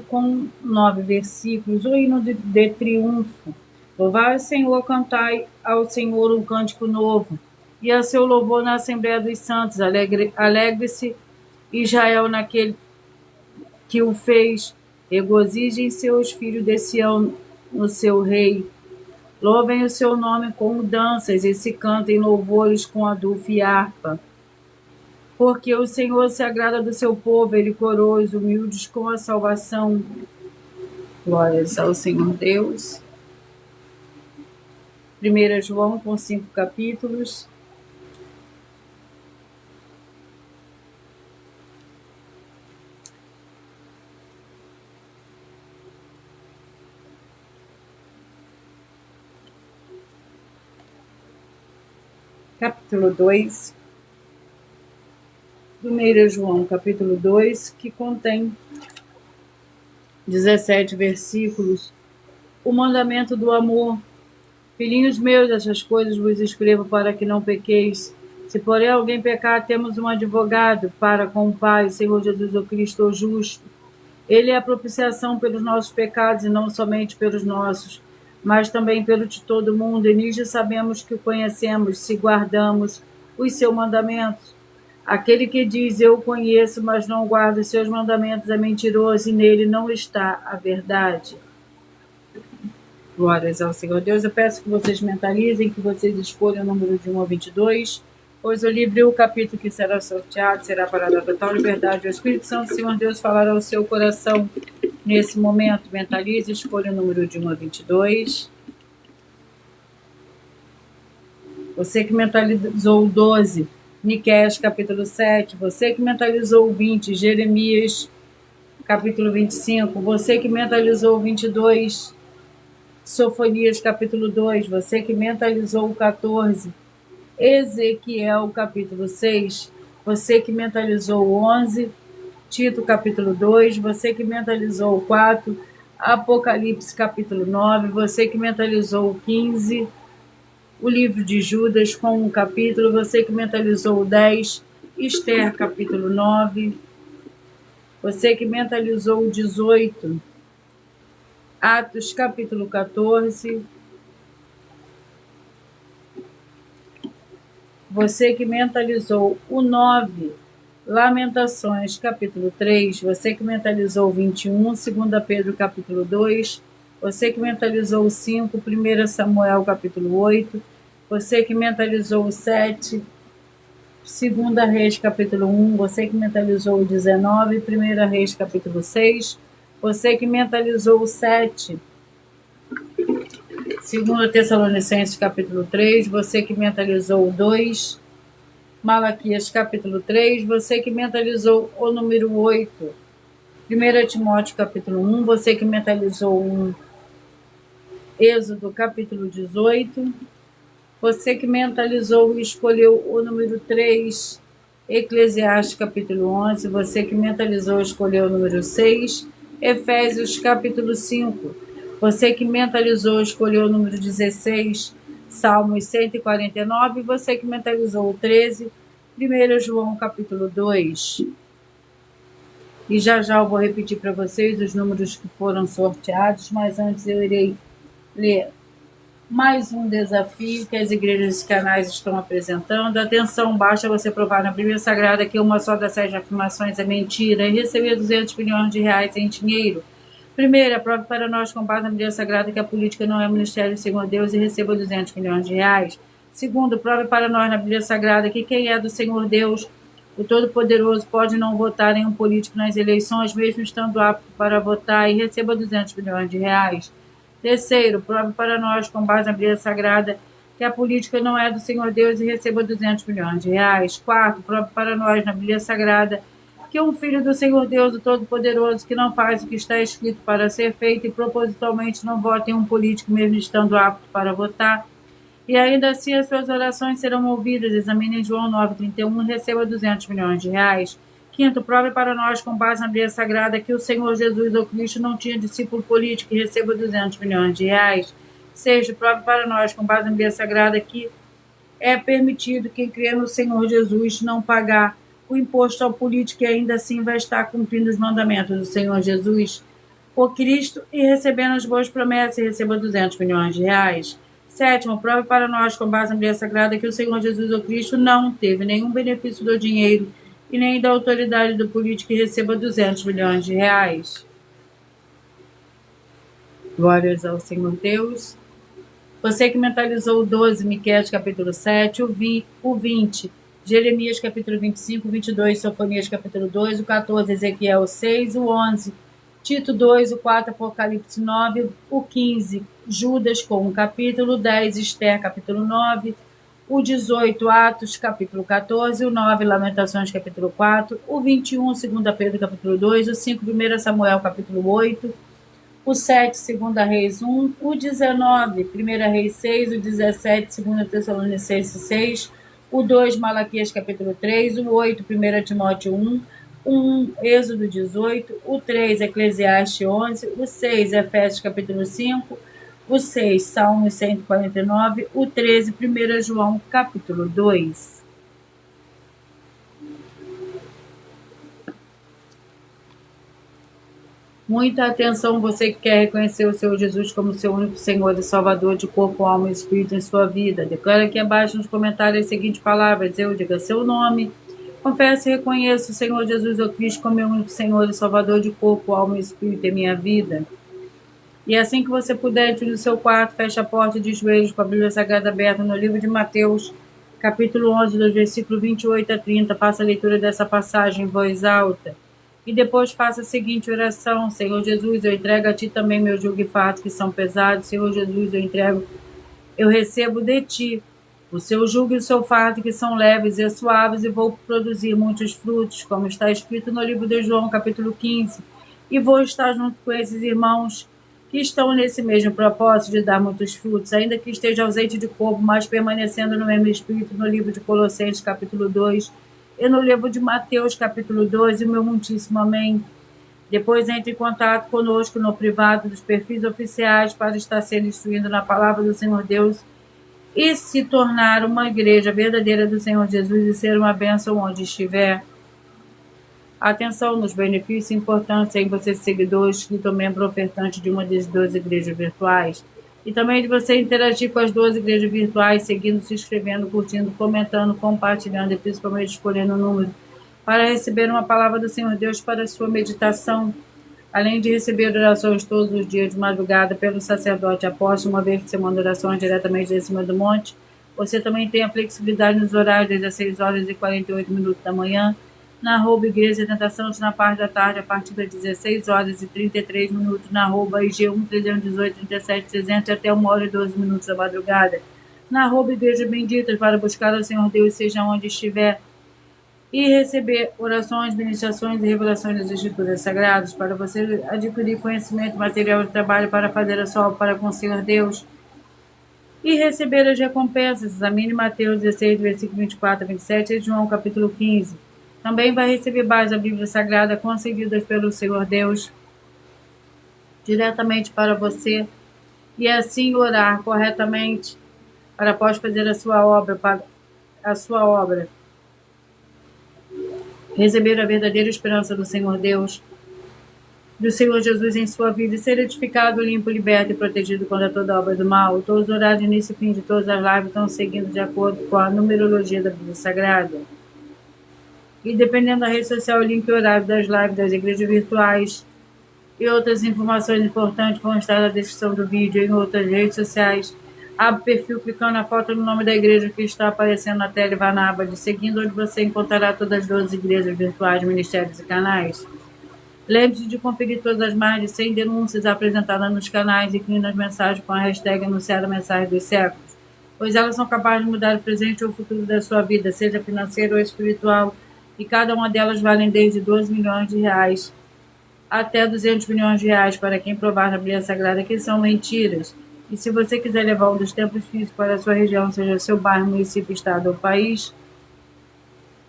Com 9 versículos, o hino de triunfo. Louvai o Senhor, cantai ao Senhor um cântico novo, e a seu louvor na Assembleia dos Santos. Alegre-se Israel naquele que o fez, regozijem seus filhos de Sião no seu rei. Louvem o seu nome com danças e se cantem louvores com adufo e harpa. Porque o Senhor se agrada do seu povo, ele coroa os humildes com a salvação. Glórias ao Senhor Deus. 1 João com 5 capítulos. Capítulo 2. 1 João, capítulo 2, que contém 17 versículos. O mandamento do amor. Filhinhos meus, essas coisas vos escrevo para que não pequeis. Se porém alguém pecar, temos um advogado para com o Pai, o Senhor Jesus o Cristo, o justo. Ele é a propiciação pelos nossos pecados, e não somente pelos nossos, mas também pelo de todo mundo. E nisto sabemos que o conhecemos, se guardamos os seus mandamentos. Aquele que diz, eu o conheço, mas não guarda os seus mandamentos, é mentiroso, e nele não está a verdade. Glórias ao Senhor Deus. Eu peço que vocês mentalizem, que vocês escolham o número de 1 a 22, pois o livro e o capítulo que será sorteado será para dar total liberdade. O Espírito Santo, Senhor Deus, falará ao seu coração nesse momento. Mentalize, escolha o número de 1 a 22. Você que mentalizou o 12, Miqueias, capítulo 7. Você que mentalizou o 20, Jeremias, capítulo 25. Você que mentalizou o 22, Sofonias, capítulo 2. Você que mentalizou o 14, Ezequiel, capítulo 6. Você que mentalizou o 11, Tito, capítulo 2. Você que mentalizou o 4, Apocalipse, capítulo 9. Você que mentalizou o 15, o livro de Judas com um capítulo. Você que mentalizou o 10, Esther, capítulo 9. Você que mentalizou o 18, Atos, capítulo 14. Você que mentalizou o 9, Lamentações, capítulo 3. Você que mentalizou o 21, 2 Pedro, capítulo 2. Você que mentalizou o 5, 1 Samuel, capítulo 8. Você que mentalizou o 7, 2 Reis, capítulo 1. Você que mentalizou o 19, 1 Reis, capítulo 6. Você que mentalizou o 7, 2 Tessalonicenses, capítulo 3. Você que mentalizou o 2, Malaquias, capítulo 3. Você que mentalizou o número 8, 1 Timóteo, capítulo 1. Você que mentalizou o 1, Êxodo, capítulo 18. Você que mentalizou e escolheu o número 3, Eclesiastes, capítulo 11. Você que mentalizou e escolheu o número 6, Efésios, capítulo 5. Você que mentalizou e escolheu o número 16, Salmos 149. Você que mentalizou o 13, 1 João, capítulo 2. E já eu vou repetir para vocês os números que foram sorteados, mas antes eu irei ler mais um desafio que as igrejas e canais estão apresentando. Atenção, basta você provar na Bíblia Sagrada que uma só das 7 afirmações é mentira e receber 200 milhões de reais em dinheiro. Primeiro, prove para nós com base na Bíblia Sagrada que a política não é ministério do Senhor Deus e receba 200 milhões de reais. Segundo, prove para nós na Bíblia Sagrada que quem é do Senhor Deus, o Todo-Poderoso, pode não votar em um político nas eleições, mesmo estando apto para votar, e receba 200 milhões de reais. Terceiro, prove para nós, com base na Bíblia Sagrada, que a política não é do Senhor Deus e receba 200 milhões de reais. Quarto, prove para nós na Bíblia Sagrada que um filho do Senhor Deus, o Todo-Poderoso, que não faz o que está escrito para ser feito e propositalmente não vota em um político mesmo estando apto para votar, e ainda assim as suas orações serão ouvidas. Examine João 9,31 e receba 200 milhões de reais. Quinto, prove para nós, com base na Bíblia Sagrada, que o Senhor Jesus ou Cristo não tinha discípulo político e receba 200 milhões de reais. Sexto, prove para nós, com base na Bíblia Sagrada, que é permitido quem crê no Senhor Jesus não pagar o imposto ao político e ainda assim vai estar cumprindo os mandamentos do Senhor Jesus por Cristo e recebendo as boas promessas e receba 200 milhões de reais. Sétimo, prove para nós, com base na Bíblia Sagrada, que o Senhor Jesus ou Cristo não teve nenhum benefício do dinheiro e nem da autoridade do político e receba 200 milhões de reais. Glórias ao Senhor Deus. Você que mentalizou o 12, Miqueias capítulo 7, o 20, Jeremias capítulo 25, 22, Sofonias capítulo 2, o 14, Ezequiel 6, o 11, Tito 2, o 4, Apocalipse 9, o 15, Judas com um capítulo, 10, Esther capítulo 9, o 18, Atos capítulo 14, o 9, Lamentações capítulo 4, o 21, 2 Pedro capítulo 2, o 5, 1 Samuel capítulo 8, o 7, 2 Reis 1, o 19, 1 Reis 6, o 17, 2 Tessalonicenses 6, o 2, Malaquias capítulo 3, o 8, 1 Timóteo 1, o 1, Êxodo 18, o 3, Eclesiastes 11, o 6, Efésios capítulo 5, o 6, Salmos 149, o 13, 1 João capítulo 2. Muita atenção, você que quer reconhecer o Senhor Jesus como seu único Senhor e Salvador de corpo, alma e espírito em sua vida. Declara aqui abaixo nos comentários as seguintes palavras: eu diga seu nome. Confesso e reconheço o Senhor Jesus ou Cristo como meu único Senhor e Salvador de corpo, alma e espírito em minha vida. E assim que você puder, entre no seu quarto, feche a porta de joelhos com a Bíblia Sagrada aberta no livro de Mateus, capítulo 11, dos versículos 28 a 30. Faça a leitura dessa passagem em voz alta. E depois faça a seguinte oração: Senhor Jesus, eu entrego a Ti também meu jugo e fardo que são pesados. Senhor Jesus, eu recebo de Ti o seu jugo e o seu fardo que são leves e suaves, e vou produzir muitos frutos, como está escrito no livro de João, capítulo 15. E vou estar junto com esses irmãos que estão nesse mesmo propósito de dar muitos frutos, ainda que esteja ausente de corpo, mas permanecendo no mesmo espírito, no livro de Colossenses, capítulo 2, e no livro de Mateus, capítulo 12, meu muitíssimo amém. Depois entre em contato conosco no privado dos perfis oficiais para estar sendo instruído na palavra do Senhor Deus e se tornar uma igreja verdadeira do Senhor Jesus e ser uma bênção onde estiver. Atenção nos benefícios importantes em você ser seguidor, inscrito ou membro ofertante de uma das 12 igrejas virtuais. E também de você interagir com as 12 igrejas virtuais, seguindo, se inscrevendo, curtindo, comentando, compartilhando e principalmente escolhendo o número para receber uma palavra do Senhor Deus para a sua meditação. Além de receber orações todos os dias de madrugada pelo sacerdote apóstolo, uma vez por semana orações diretamente de cima do monte, você também tem a flexibilidade nos horários desde as 6 horas e 48 minutos da manhã, na arroba Igreja Tentação, na parte da tarde, a partir das 16 horas e 33 minutos, na arroba IG1 318 37 300 até 1 hora e 12 minutos da madrugada, na arroba Igreja Bendita, para buscar o Senhor Deus, seja onde estiver, e receber orações, ministrações e revelações das Escrituras Sagradas, para você adquirir conhecimento material de trabalho para fazer a sua obra para com o Senhor Deus, e receber as recompensas. Examine Mateus 16, versículo 24 a 27 e João capítulo 15. Também vai receber bases da Bíblia Sagrada concedidas pelo Senhor Deus diretamente para você, e assim orar corretamente para após fazer a sua obra, receber a verdadeira esperança do Senhor Deus, do Senhor Jesus em sua vida, e ser edificado, limpo, liberto e protegido contra toda obra do mal. Todos os horários, início e fim de todas as lives estão seguindo de acordo com a numerologia da Bíblia Sagrada. E dependendo da rede social, o link e horário das lives das igrejas virtuais e outras informações importantes vão estar na descrição do vídeo e em outras redes sociais. Abre o perfil clicando na foto no nome da igreja que está aparecendo na tela e vá na aba de seguindo, onde você encontrará todas as 12 igrejas virtuais, ministérios e canais. Lembre-se de conferir todas as mais de 100 denúncias apresentadas nos canais e clique nas mensagens com a hashtag anunciar a mensagem dos séculos, pois elas são capazes de mudar o presente ou o futuro da sua vida, seja financeiro ou espiritual, e cada uma delas valem desde 12 milhões de reais até 200 milhões de reais para quem provar na Bíblia Sagrada que são mentiras. E se você quiser levar um dos templos físicos para a sua região, seja seu bairro, município, estado ou país,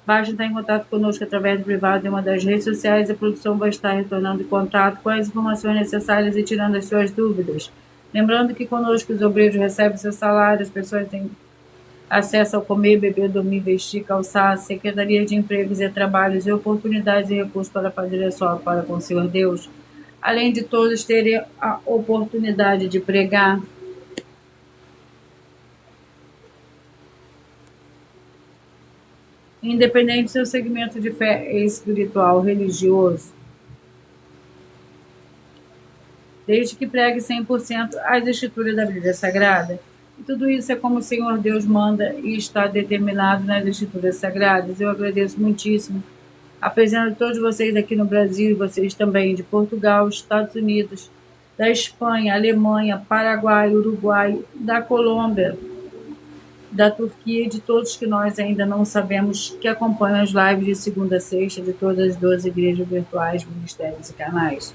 basta entrar em contato conosco através do privado de uma das redes sociais. A produção vai estar retornando em contato com as informações necessárias e tirando as suas dúvidas. Lembrando que conosco os obreiros recebem seu salário, as pessoas têm acesso ao comer, beber, dormir, vestir, calçar, secretaria de empregos e trabalhos e oportunidades e recursos para fazer a sua obra para com o Senhor Deus. Além de todos terem a oportunidade de pregar. Independente do seu segmento de fé espiritual, religioso, desde que pregue 100% as escrituras da Bíblia Sagrada. E tudo isso é como o Senhor Deus manda e está determinado nas Escrituras Sagradas. Eu agradeço muitíssimo a presença de todos vocês aqui no Brasil, e vocês também de Portugal, Estados Unidos, da Espanha, Alemanha, Paraguai, Uruguai, da Colômbia, da Turquia e de todos que nós ainda não sabemos que acompanham as lives de segunda a sexta de todas as 12 igrejas virtuais, ministérios e canais.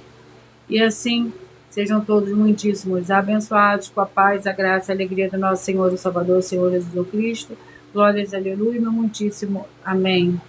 E assim, sejam todos muitíssimos abençoados com a paz, a graça e a alegria do nosso Senhor e Salvador, Senhor Jesus Cristo. Glórias, aleluia, meu muitíssimo amém.